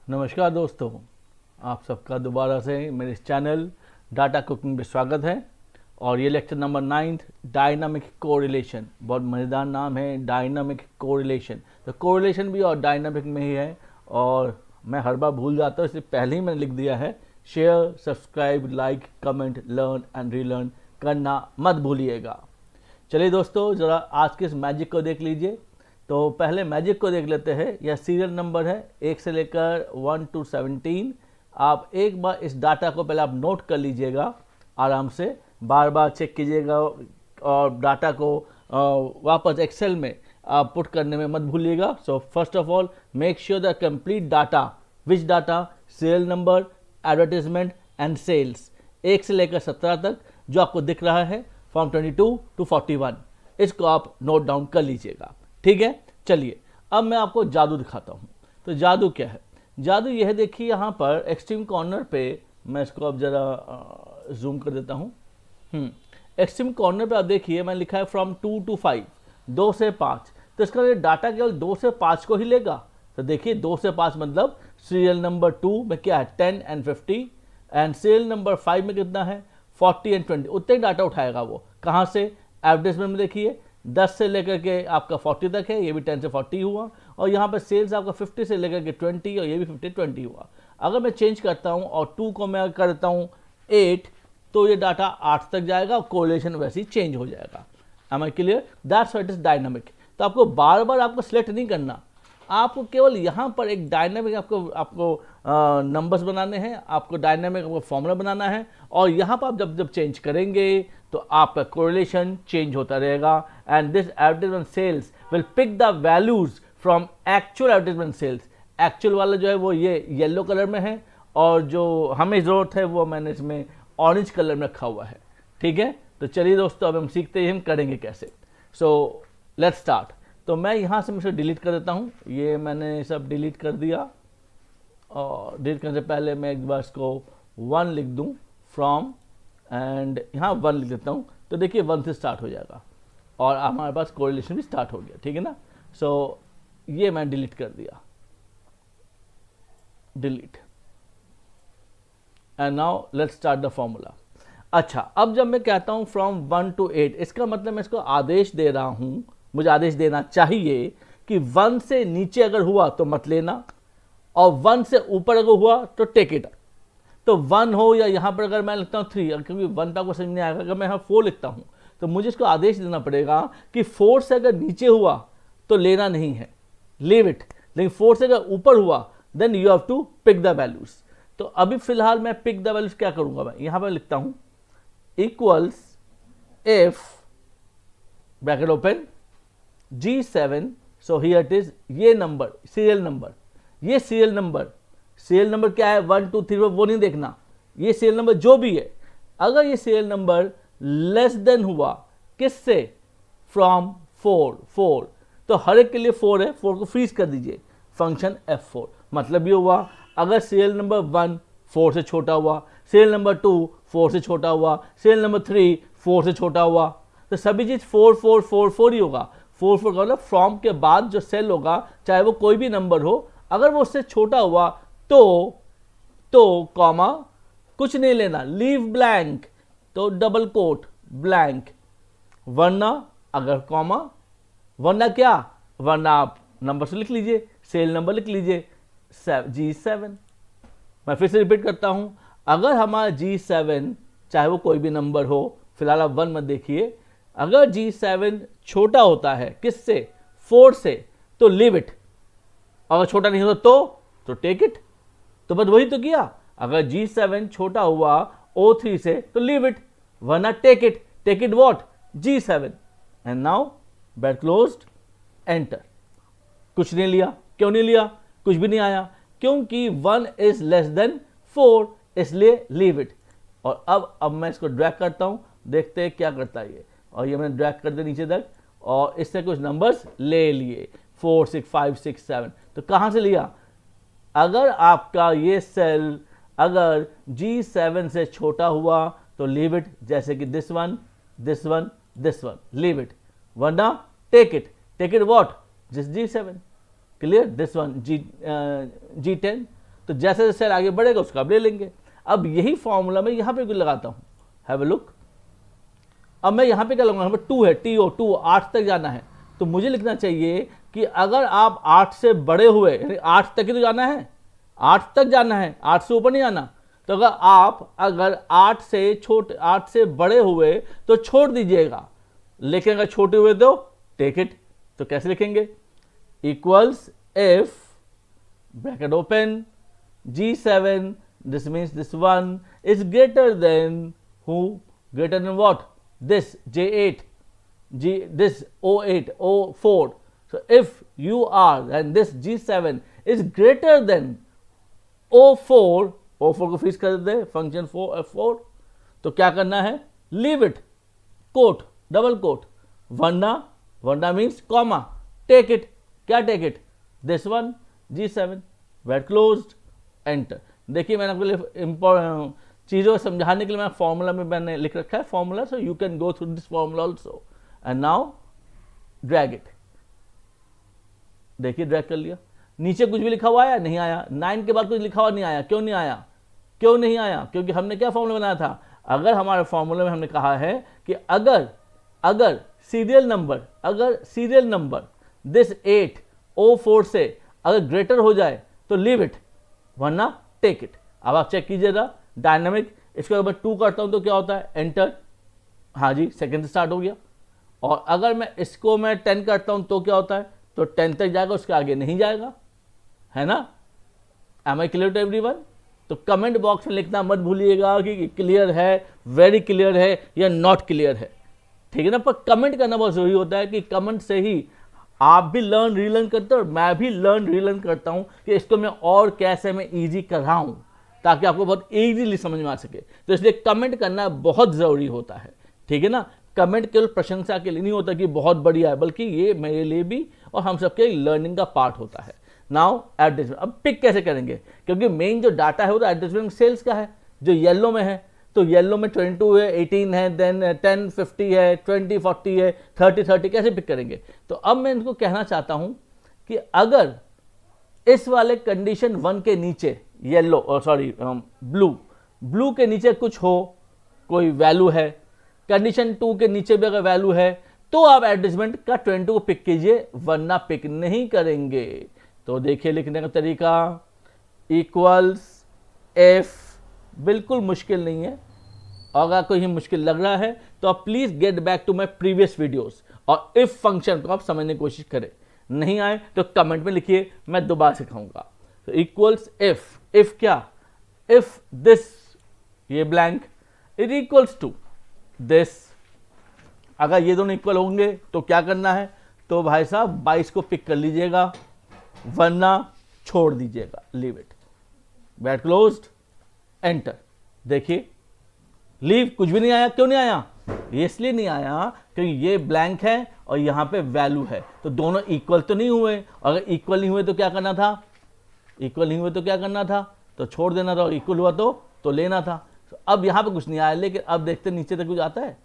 नमस्कार दोस्तों, आप सबका दोबारा से मेरे इस चैनल डाटा कुकिंग में स्वागत है। और ये लेक्चर नंबर 9 डायनामिक कोरिलेशन, बहुत मज़ेदार नाम है डायनामिक कोरिलेशन। तो कोरिलेशन भी और डायनामिक में ही है, और मैं हर बार भूल जाता हूँ, इससे पहले ही मैंने लिख दिया है। Share, subscribe, like, comment, learn and relearn करना मत भूलिएगा। चलिए दोस्तों, ज़रा आज के इस मैजिक को देख लीजिए। तो पहले मैजिक को देख लेते हैं। यह सीरियल नंबर है 1 से लेकर 1 to 17। आप एक बार इस डाटा को पहले आप नोट कर लीजिएगा, आराम से बार बार चेक कीजिएगा, और डाटा को वापस एक्सेल में आप पुट करने में मत भूलिएगा। So first of all make sure the complete data, which data, serial number, advertisement and sales, 1 से लेकर 17 तक जो आपको दिख रहा है, फ्रॉम 22 to 41, इसको आप नोट डाउन कर लीजिएगा। ठीक है, चलिए अब मैं आपको जादू दिखाता हूँ। तो जादू क्या है? जादू यह देखिए, यहाँ पर एक्सट्रीम कॉर्नर पे, मैं इसको अब ज़रा जूम कर देता हूँ। एक्सट्रीम कॉर्नर पे आप देखिए, मैं लिखा है फ्रॉम 2 to 5, 2 से 5। तो इसका ये डाटा केवल 2 से 5 को ही लेगा। तो देखिए 2 से 5 मतलब सीरियल नंबर 2 में क्या है, 10 and 50, एंड सीरियल नंबर 5 में कितना है, 40 and 20। उतने ही डाटा उठाएगा वो। कहाँ से? एडवर्टाइजमेंट में देखिए 10 से लेकर के आपका 40 तक है, ये भी 10 से 40 हुआ। और यहाँ पर सेल्स आपका 50 से लेकर के 20, और ये भी 50 20 हुआ। अगर मैं चेंज करता हूँ और 2 को मैं कर देता हूँ 8, तो ये डाटा 8 तक जाएगा और कोरिलेशन वैसे ही चेंज हो जाएगा। Am I clear? That's what is dynamic. तो आपको बार बार आपको सिलेक्ट नहीं करना, आपको केवल यहाँ पर एक डायनामिक आपको नंबर्स बनाने हैं, आपको डायनामिक आपको फॉर्मूला बनाना है, और यहाँ पर आप जब चेंज करेंगे तो आपका कोरिलेशन चेंज होता रहेगा। And this advertisement sales will pick the values from actual advertisement sales. Actual वाला जो है वो ये येलो कलर में है, और जो हमें ज़रूरत है वो मैंने इसमें ऑरेंज कलर में रखा हुआ है। ठीक है, तो चलिए दोस्तों, अब हम सीखते हैं हम करेंगे कैसे। So let's start. तो मैं यहाँ से मुझे डिलीट कर देता हूँ, ये मैंने सब डिलीट कर दिया। और डिलीट करने से पहले मैं एक बार इसको 1 लिख दूँ, फ्रॉम, एंड यहाँ 1 लिख देता हूँ। तो देखिए 1 से स्टार्ट हो जाएगा, और हमारे पास कोरिलेशन भी स्टार्ट हो गया। ठीक है ना? सो ये मैं डिलीट कर दिया, delete, and now let's start the formula. अच्छा, अब जब मैं कहता हूँ फ्रॉम 1 to 8, इसका मतलब मैं इसको आदेश दे रहा हूँ, मुझे आदेश देना चाहिए कि 1 से नीचे अगर हुआ तो मत लेना, और 1 से ऊपर अगर हुआ तो टेक इट। तो 1 हो या यहाँ पर अगर मैं लिखता हूँ 3, क्योंकि 1 पे आपको समझ नहीं आएगा। अगर मैं यहाँ 4 लिखता हूँ तो मुझे इसको आदेश देना पड़ेगा कि 4 से अगर नीचे हुआ तो लेना नहीं है, लीव इट। लेकिन 4 से अगर ऊपर हुआ then you have to pick the values. तो अभी फिलहाल मैं पिक द वैल्यूज क्या करूंगा, मैं यहाँ पर लिखता हूँ equals if, bracket open, G7, so here it is, ये नंबर सीरियल नंबर, ये सीरियल नंबर क्या है, 1 2 3, वो नहीं देखना, ये सीरियल नंबर जो भी है, अगर ये सीरियल नंबर लेस देन हुआ किससे, फ्रॉम 4, तो हर एक के लिए 4 है, 4 को फ्रीज कर दीजिए, फंक्शन F4। मतलब ये हुआ अगर सीरियल नंबर 1 4 से छोटा हुआ, सीरियल नंबर 2 4 से छोटा हुआ, सीरियल नंबर 3 4 से छोटा हुआ, तो सभी चीज 4 4 4 4 ही होगा। 4 4 का मतलब फ्रॉम के बाद जो सेल होगा, चाहे वो कोई भी नंबर हो, अगर वो उससे छोटा हुआ तो कॉमा कुछ नहीं लेना, लीव ब्लैंक, तो डबल कोट ब्लैंक, वरना अगर कॉमा, वरना क्या, वरना आप नंबर से लिख लीजिए, सेल नंबर लिख लीजिए G7। मैं फिर से रिपीट करता हूं, अगर हमारा G7 चाहे वो कोई भी नंबर हो, फिलहाल आप 1 मत देखिए, अगर G7 छोटा होता है किससे, 4 से, तो लीव इट। अगर छोटा नहीं होता तो टेक इट। तो बस वही तो किया, अगर G7 छोटा हुआ O3 से तो लीव इट, वरना take it. Take it what, G7। And now bracket closed, enter. कुछ नहीं लिया, क्यों नहीं लिया, कुछ भी नहीं आया, क्योंकि 1 इज लेस देन 4, इसलिए लीव इट। और अब मैं इसको ड्रैग करता हूं, देखते हैं क्या करता है ये। और ये मैंने ड्रैग कर दिया नीचे तक, और इससे कुछ नंबर्स ले लिए, 4 6 5 6 7। तो कहां से लिया, अगर आपका ये सेल अगर G7 से छोटा हुआ तो लीव इट, जैसे कि दिस वन, लीव इट, वरना टेक इट व्हाट, जिस G7, clear, this one G10। तो जैसे जैसे सेल आगे बढ़ेगा उसका आप ले लेंगे। अब यही फॉर्मूला मैं यहाँ पे भी लगाता हूँ, हैव अ लुक। अब मैं यहाँ पे क्या लगाऊंगा, 2 है, TO2 8 तक जाना है, तो मुझे लिखना चाहिए कि अगर आप 8 से बड़े हुए, यानी 8 तक ही तो जाना है, 8 तक जाना है, 8 से ऊपर नहीं जाना। तो अगर 8 से बड़े हुए तो छोड़ दीजिएगा, लेकिन अगर छोटे हुए तो टेक इट। तो कैसे लिखेंगे, equals if bracket open G7, this means this one is greater than who, greater than what, this J8, this O8, O4. So if you are and this G7 is greater than O4, O4 को fix कर देते function 4 F4, तो क्या करना है, leave it, quote, double quote, वरना means comma, take it. क्या take it, this one G7, wait closed, enter. देखिए मैंने आपके लिए चीज़ों को समझाने के लिए मैं फॉर्मूला में मैंने लिख रखा है formula, so you can go through this formula also. And now drag it, देखिए ड्रैग कर लिया। नीचे कुछ भी लिखा हुआ आया, नहीं आया। 9 के बाद कुछ लिखा हुआ नहीं आया, क्यों नहीं आया, क्यों नहीं आया, क्योंकि हमने क्या फॉर्मूला बनाया था। अगर हमारे फॉर्मूले में हमने कहा है कि अगर सीरियल नंबर दिस 8 O4 से अगर ग्रेटर हो जाए तो लीव इट, वरना टेक इट। अब आप चेक कीजिएगा डायनामिक, इसको अगर मैं 2 करता हूं तो क्या होता है, एंटर, हाँ जी सेकंड से स्टार्ट हो गया। और अगर मैं इसको 10 करता हूं तो क्या होता है, तो 10 तक जाएगा, उसके आगे नहीं जाएगा, है ना। Am I clear to everyone. तो कमेंट बॉक्स में लिखना मत भूलिएगा कि क्लियर है, वेरी क्लियर है या नॉट क्लियर है, ठीक है ना। पर कमेंट करना बहुत जरूरी होता है कि कमेंट से ही आप भी लर्न रीलर्न करते हो और मैं भी लर्न रीलर्न करता हूं कि इसको मैं और कैसे मैं ईजी कर रहा हूं ताकि आपको बहुत ईजीली समझ में आ सके। तो इसलिए कमेंट करना बहुत ज़रूरी होता है, ठीक है ना। कमेंट केवल प्रशंसा के लिए नहीं होता कि बहुत बढ़िया है, बल्कि ये मेरे लिए भी और हम सबके लर्निंग का पार्ट होता है। नाउ एडजस्टमेंट, अब पिक कैसे करेंगे, क्योंकि मेन जो डाटा है वो तो एडजस्टमेंट सेल्स का है जो येलो में है। तो येलो में 22 है, 18 है, देन 10 50 है, 20 40 है, 30 30, कैसे पिक करेंगे। तो अब मैं इनको कहना चाहता हूं कि अगर इस वाले कंडीशन 1 के नीचे येलो और ब्लू के नीचे कुछ हो, कोई वैल्यू है, कंडीशन 2 के नीचे भी अगर वैल्यू है, तो आप एडजस्टमेंट का 20 को पिक कीजिए, वरना पिक नहीं करेंगे। तो देखिए लिखने का तरीका, इक्वल्स एफ, बिल्कुल मुश्किल नहीं है। अगर कोई मुश्किल लग रहा है तो आप please get back to my previous videos और इफ फंक्शन को आप समझने की कोशिश करें। नहीं आए तो कमेंट में लिखिए, मैं दोबारा सिखाऊंगा। तो इक्वल्स इफ क्या, इफ दिस, ये blank, it equals to this. अगर ये दोनों इक्वल होंगे तो क्या करना है, तो भाई साहब 22 को पिक कर लीजिएगा, वरना छोड़ दीजिएगा, leave it, bat closed, enter. देखिए लीव, कुछ भी नहीं आया। क्यों नहीं आया, ये इसलिए नहीं आया क्योंकि ये ब्लैंक है और यहाँ पे वैल्यू है, तो दोनों इक्वल तो नहीं हुए। अगर इक्वल नहीं हुए तो क्या करना था, तो छोड़ देना था। इक्वल हुआ तो लेना था। तो अब यहाँ पे कुछ नहीं आया, लेकिन अब देखते नीचे तक कुछ आता है,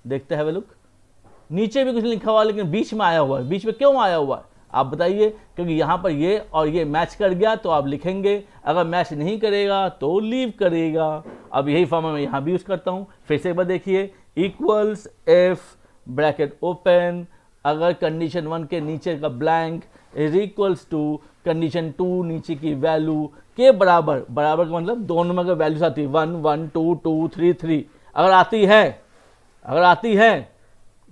देखते हैं वे लुक। नीचे भी कुछ लिखा हुआ लेकिन बीच में आया हुआ है। बीच में क्यों आया हुआ है आप बताइए, क्योंकि यहाँ पर ये और ये मैच कर गया तो आप लिखेंगे, अगर मैच नहीं करेगा तो लीव करेगा। अब यही फॉर्म मैं यहाँ भी यूज करता हूँ। फिर से एक बार देखिए, इक्वल्स एफ ब्रैकेट ओपन, अगर कंडीशन 1 के नीचे का blank is equals to condition 2 नीचे की वैल्यू के बराबर का मतलब दोनों में अगर वैल्यूज आती है 1 1 2 2 3 3, अगर आती है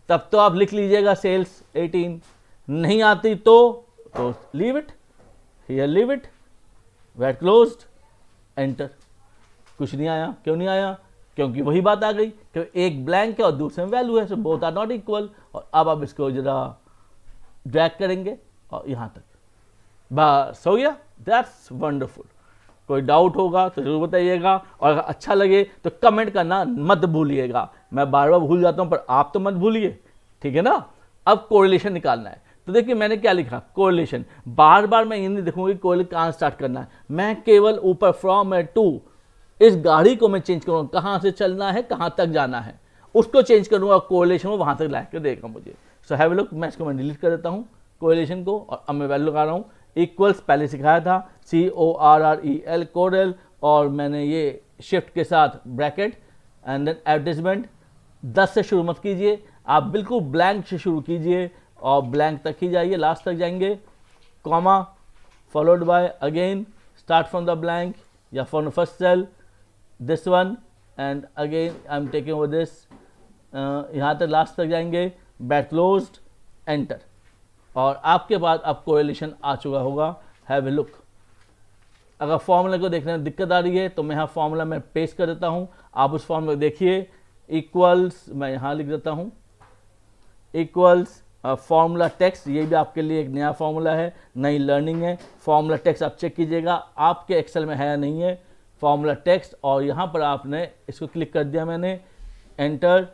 तब तो आप लिख लीजिएगा सेल्स 18, नहीं आती तो leave it, here leave it, wait closed, enter. कुछ नहीं आया। क्यों नहीं आया, क्योंकि वही बात आ गई कि एक ब्लैंक है और दूसरे में वैल्यू है, so both are not equal. और अब आप इसको जरा ड्रैग करेंगे और यहाँ तक, बस हो गया। That's wonderful. कोई डाउट होगा तो जरूर बताइएगा, और अगर अच्छा लगे तो कमेंट करना मत भूलिएगा। मैं बार बार भूल जाता हूँ पर आप तो मत भूलिए, ठीक है ना। अब कोरिलेशन निकालना है, तो देखिए मैंने क्या लिखा, कोरिलेशन। बार बार मैं ये नहीं देखूंगा कि कोरिलेट कहाँ स्टार्ट करना है, मैं केवल ऊपर फ्रॉम है टू, इस गाड़ी को मैं चेंज करूंगा, कहाँ से चलना है, कहाँ तक जाना है, उसको चेंज करूंगा, कोरिलेशन को वहां तक ला कर देगा मुझे। सो हैव अ लुक, मैं इसको मैं डिलीट कर देता हूँ कोरिलेशन को, और अब मैं वैल्यू लगा रहा हूँ इक्वल्स पहले सिखाया था, CORREL कोरल, और मैंने ये शिफ्ट के साथ ब्रैकेट एंड देन एडवर्टाइजमेंट। 10 से शुरू मत कीजिए, आप बिल्कुल ब्लैंक से शुरू कीजिए और ब्लैंक तक ही जाइए, लास्ट तक जाएंगे, comma followed by again start from the blank या from the first cell this one and again I am taking over this, यहाँ तक लास्ट तक जाएंगे, बैट क्लोज्ड, एंटर, और आपके पास अब कोरिलेशन आ चुका होगा। Have a look. अगर फॉर्मूला को देखने में दिक्कत आ रही है तो मैं यहाँ फॉर्मूला में पेस्ट कर देता हूँ, आप उस फॉर्मूला को देखिए। इक्वल्स मैं यहाँ लिख देता हूँ, इक्वल्स फॉर्मूला टेक्स्ट, ये भी आपके लिए एक नया फॉर्मूला है, नई लर्निंग है। फॉर्मूला टेक्स्ट आप चेक कीजिएगा आपके एक्सेल में है या नहीं है, फॉर्मूला टेक्स्ट, और यहाँ पर आपने इसको क्लिक कर दिया मैंने, एंटर,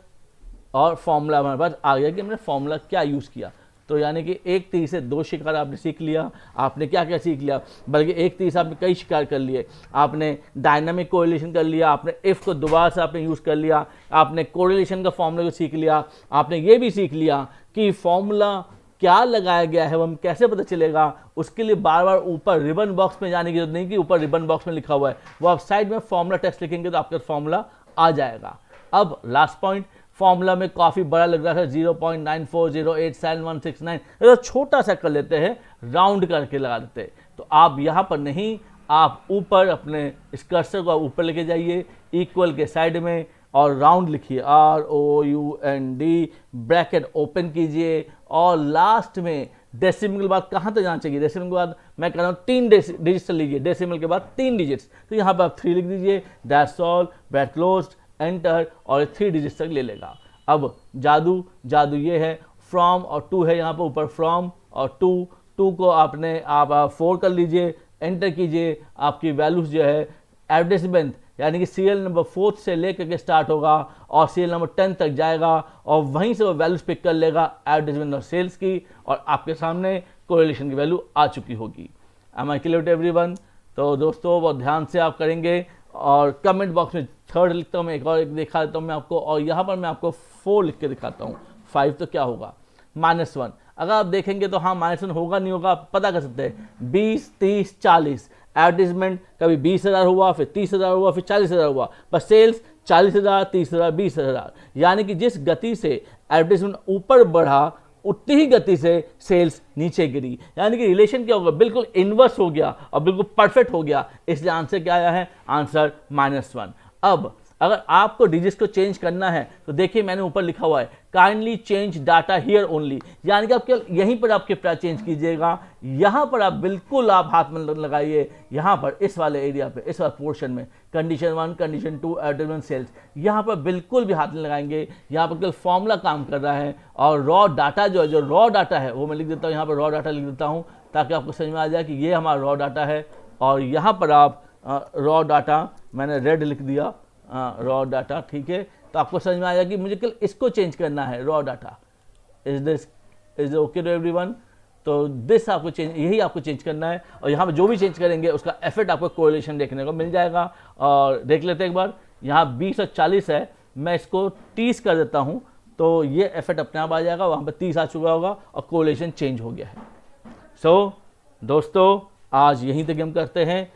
और फॉर्मूला हमारे पास आ गया कि हमने फॉर्मूला क्या यूज़ किया। तो यानी कि एक तीर से दो शिकार आपने सीख लिया। आपने क्या क्या सीख लिया, बल्कि एक तीर से आपने कई शिकार कर लिए। आपने डायनामिक कोरिलेशन कर लिया, आपने इफ़ को दोबारा से आपने यूज़ कर लिया, आपने कोरिलेशन का फॉर्मूला को सीख लिया, आपने ये भी सीख लिया कि फॉर्मूला क्या लगाया गया है वो हम कैसे पता चलेगा। उसके लिए बार बार ऊपर रिबन बॉक्स में जाने की जरूरत नहीं कि ऊपर रिबन बॉक्स में लिखा हुआ है, वो आप साइड में फॉर्मूला टेक्स्ट लिखेंगे तो आपका फॉर्मूला आ जाएगा। अब लास्ट पॉइंट, फॉर्मूला में काफ़ी बड़ा लग रहा है 0.94087169, अगर छोटा सा कर लेते हैं, राउंड करके लगा देते हैं। तो आप यहाँ पर नहीं, आप ऊपर अपने इस कर्सर को ऊपर लेके जाइए, इक्वल के साइड में, और राउंड लिखिए, ROUND, ब्रैकेट ओपन कीजिए, और लास्ट में डेसिमल के बाद कहाँ तक जाना चाहिए, डेसिमल के बाद मैं कह रहा हूँ 3 डिजिट्स लीजिए, डेसिमल के बाद 3 डिजिट्स, तो यहाँ पर आप 3 लिख दीजिए, that's all, bracket closed, enter, और 3 डिजिट्स तक ले लेगा। अब जादू ये है, फ्रॉम और टू है, यहाँ पर ऊपर फ्रॉम और टू को आपने आप 4 कर लीजिए, एंटर कीजिए, आपकी वैल्यूज जो है एडवर्टाइजमेंट यानी कि सीरियल नंबर 4 से लेकर के स्टार्ट होगा और सीरियल नंबर 10 तक जाएगा, और वहीं से वो वैल्यूज पिक कर लेगा एडवर्टाइजमेंट और सेल्स की, और आपके सामने कोरिलेशन की वैल्यू आ चुकी होगी। Am I clear to everyone? तो दोस्तों बहुत ध्यान से आप करेंगे, और कमेंट बॉक्स में 3 लिखता हूँ मैं, एक और एक दिखा देता हूँ मैं आपको, और यहाँ पर मैं आपको 4 लिख के दिखाता हूँ। 5 तो क्या होगा, -1। अगर आप देखेंगे तो हाँ -1 होगा नहीं होगा आप पता कर सकते हैं। 20, 30, 40 एडवर्टीजमेंट कभी 20,000 हुआ, फिर 30,000 हुआ, फिर 40,000 हुआ, पर सेल्स 40,000, 30,000, 20,000। यानी कि जिस गति से एडवर्टीजमेंट ऊपर बढ़ा उतनी ही गति से सेल्स नीचे गिरी, यानी कि रिलेशन क्या होगा, बिल्कुल इनवर्स हो गया और बिल्कुल परफेक्ट हो गया। इसलिए आंसर क्या आया है, आंसर -1। अब अगर आपको डिजिट्स को चेंज करना है तो देखिए मैंने ऊपर लिखा हुआ है kindly change data here only, यानी कि आप केवल यहीं पर आप कैप्चा चेंज कीजिएगा। यहाँ पर आप बिल्कुल आप हाथ में लगाइए, यहाँ पर इस वाले एरिया पे, इस वाले पोर्शन में, कंडीशन 1, कंडीशन 2, एडवर्टाइजमेंट सेल्स, यहाँ पर बिल्कुल भी हाथ नहीं लगाएंगे। यहाँ पर केवल फॉर्मूला काम कर रहा है, और रॉ डाटा जो है, जो रॉ डाटा है वो मैं लिख देता हूँ, यहाँ पर रॉ डाटा लिख देता हूँ ताकि आपको समझ में आ जाए कि ये हमारा रॉ डाटा है। और यहाँ पर आप रॉ डाटा मैंने रेड लिख दिया, रॉ डाटा, ठीक है, तो आपको समझ में आएगा कि मुझे कल इसको चेंज करना है, raw data. Is okay to everyone? तो दिस आपको चेंज, यही आपको चेंज करना है, और यहाँ पे जो भी चेंज करेंगे उसका इफेक्ट आपको कोरिलेशन देखने को मिल जाएगा। और देख लेते हैं एक बार, यहाँ 20 और 40 है, मैं इसको 30 कर देता हूँ तो ये इफेक्ट अपने आप आ जाएगा, वहाँ पर 30 आ चुका होगा और कोरिलेशन चेंज हो गया है। सो दोस्तों आज यहीं तक हम करते हैं,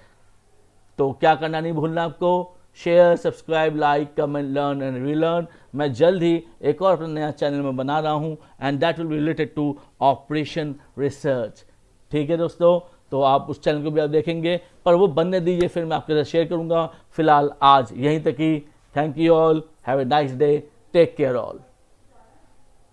तो क्या करना नहीं भूलना आपको, share, subscribe, like, comment, learn and relearn. मैं जल्द ही एक और अपना नया चैनल में बना रहा हूँ, and that will be related to operation research. ठीक है दोस्तों, तो आप उस चैनल को भी आप देखेंगे, पर वो बनने दीजिए, फिर मैं आपके साथ शेयर करूँगा। फिलहाल आज यहीं तक ही। Thank you all, have a nice day, take care all.